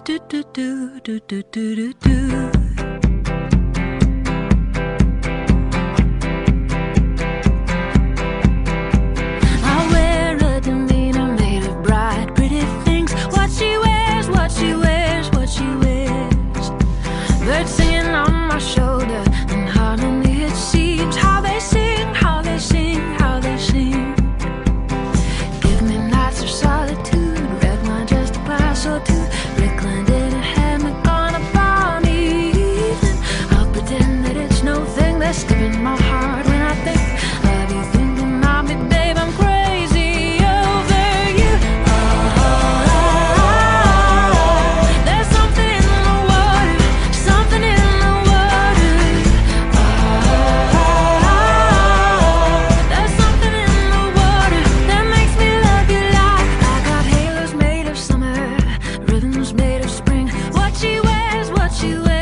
do do do do do do do do. I wear a demeanor made of bright, pretty things. What she wears, what she wears, what she wears. Birds singing on my shoulder, and harmony it seems. How they sing, how they sing, how they sing. Give me nights of solitude, red wine just a glass or two. Rickland in a hammock on a balmy evening. I'll pretend that it's no thing. They're skipping my heart when I think of you. Thinking about me, babe, I'm crazy over you. There's something in the water, something in the water. There's something in the water that makes me love you like I got halos made of summer, rhythms made of spring. What she wears, what she wears.